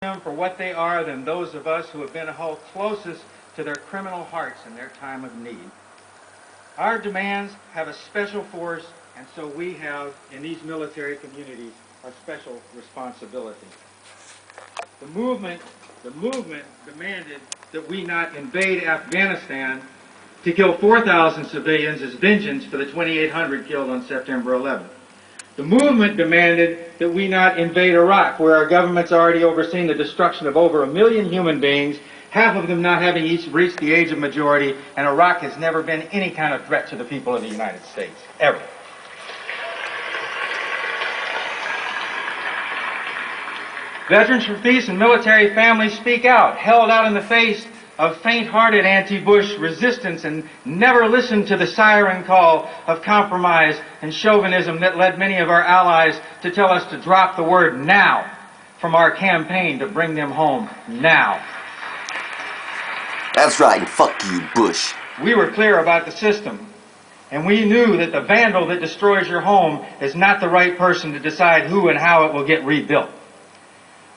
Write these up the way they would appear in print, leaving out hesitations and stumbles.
them for what they are than those of us who have been held closest to their criminal hearts in their time of need. Our demands have a special force, and so we have, in these military communities, a special responsibility. The movement demanded that we not invade Afghanistan to kill 4,000 civilians as vengeance for the 2,800 killed on September 11th. The movement demanded that we not invade Iraq, where our government's already overseen the destruction of over 1 million human beings, half of them not having each reached the age of majority, and Iraq has never been any kind of threat to the people of the United States, ever. Veterans for Peace and military families speak out, held out in the face of faint-hearted anti-Bush resistance, and never listened to the siren call of compromise and chauvinism that led many of our allies to tell us to drop the word now from our campaign to bring them home now. That's right, fuck you, Bush. We were clear about the system, and we knew that the vandal that destroys your home is not the right person to decide who and how it will get rebuilt.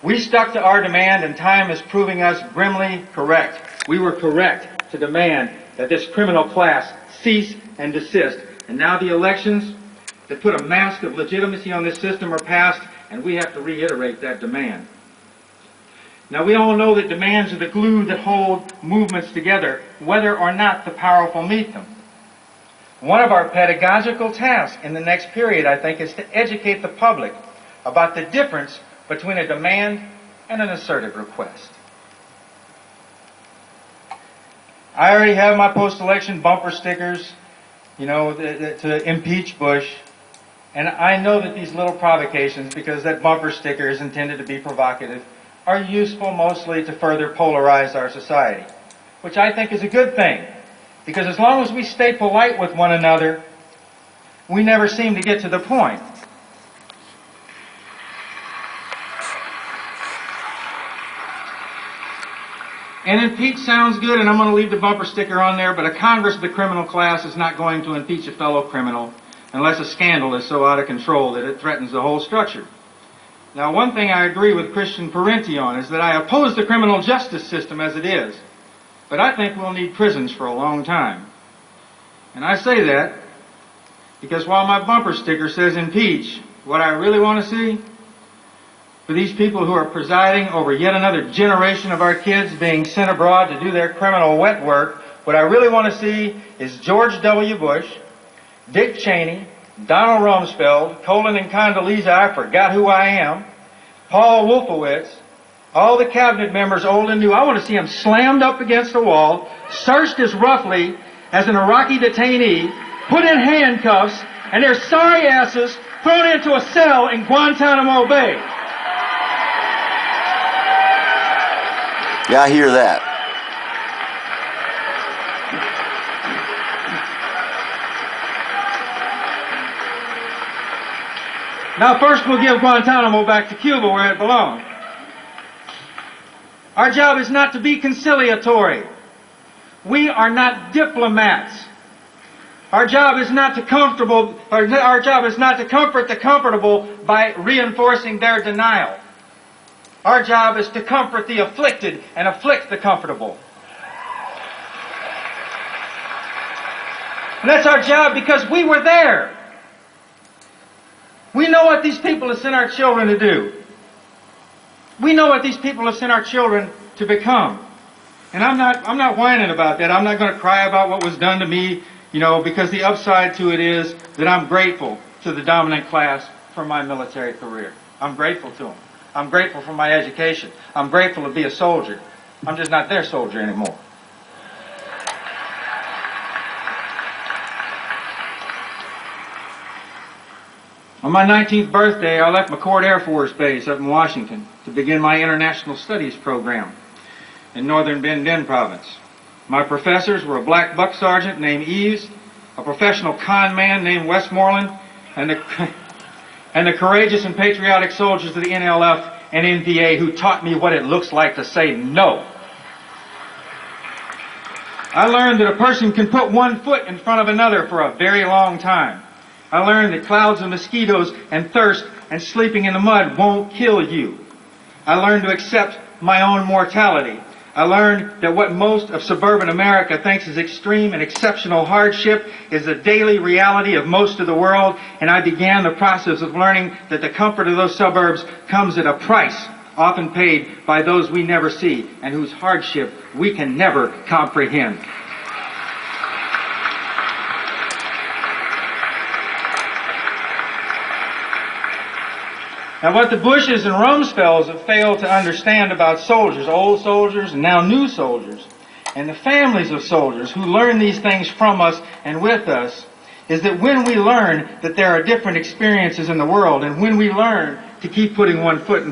We stuck to our demand, and time is proving us grimly correct. We were correct to demand that this criminal class cease and desist. And now the elections that put a mask of legitimacy on this system are passed, and we have to reiterate that demand. Now, we all know that demands are the glue that hold movements together, whether or not the powerful meet them. One of our pedagogical tasks in the next period, I think, is to educate the public about the difference between a demand and an assertive request. I already have my post-election bumper stickers, to impeach Bush. And I know that these little provocations, because that bumper sticker is intended to be provocative, are useful mostly to further polarize our society, which I think is a good thing. Because as long as we stay polite with one another, we never seem to get to the point. And impeach sounds good, and I'm going to leave the bumper sticker on there, but a Congress of the criminal class is not going to impeach a fellow criminal unless a scandal is so out of control that it threatens the whole structure. Now, one thing I agree with Christian Parenti on is that I oppose the criminal justice system as it is, but I think we'll need prisons for a long time. And I say that because while my bumper sticker says impeach, what I really want to see for these people who are presiding over yet another generation of our kids being sent abroad to do their criminal wet work, what I really want to see is George W. Bush, Dick Cheney, Donald Rumsfeld, Colin and Condoleezza, I forgot who I am, Paul Wolfowitz, all the cabinet members, old and new. I want to see them slammed up against a wall, searched as roughly as an Iraqi detainee, put in handcuffs, and their sorry asses thrown into a cell in Guantanamo Bay. Yeah, I hear that. Now, first we'll give Guantanamo back to Cuba where it belongs. Our job is not to be conciliatory. We are not diplomats. Our job is not to comfort the comfortable by reinforcing their denial. Our job is to comfort the afflicted and afflict the comfortable. And that's our job because we were there. We know what these people have sent our children to do. We know what these people have sent our children to become. And I'm not whining about that. I'm not going to cry about what was done to me, because the upside to it is that I'm grateful to the dominant class for my military career. I'm grateful to them. I'm grateful for my education. I'm grateful to be a soldier. I'm just not their soldier anymore. On my 19th birthday, I left McCord Air Force Base up in Washington to begin my international studies program in northern Binh Dinh province. My professors were a black buck sergeant named Eves, a professional con man named Westmoreland, and the courageous and patriotic soldiers of the NLF and NPA who taught me what it looks like to say no. I learned that a person can put one foot in front of another for a very long time. I learned that clouds of mosquitoes and thirst and sleeping in the mud won't kill you. I learned to accept my own mortality. I learned that what most of suburban America thinks is extreme and exceptional hardship is the daily reality of most of the world, and I began the process of learning that the comfort of those suburbs comes at a price often paid by those we never see and whose hardship we can never comprehend. Now, what the Bushes and Rumsfelds have failed to understand about soldiers, old soldiers and now new soldiers, and the families of soldiers who learn these things from us and with us, is that when we learn that there are different experiences in the world, and when we learn to keep putting one foot in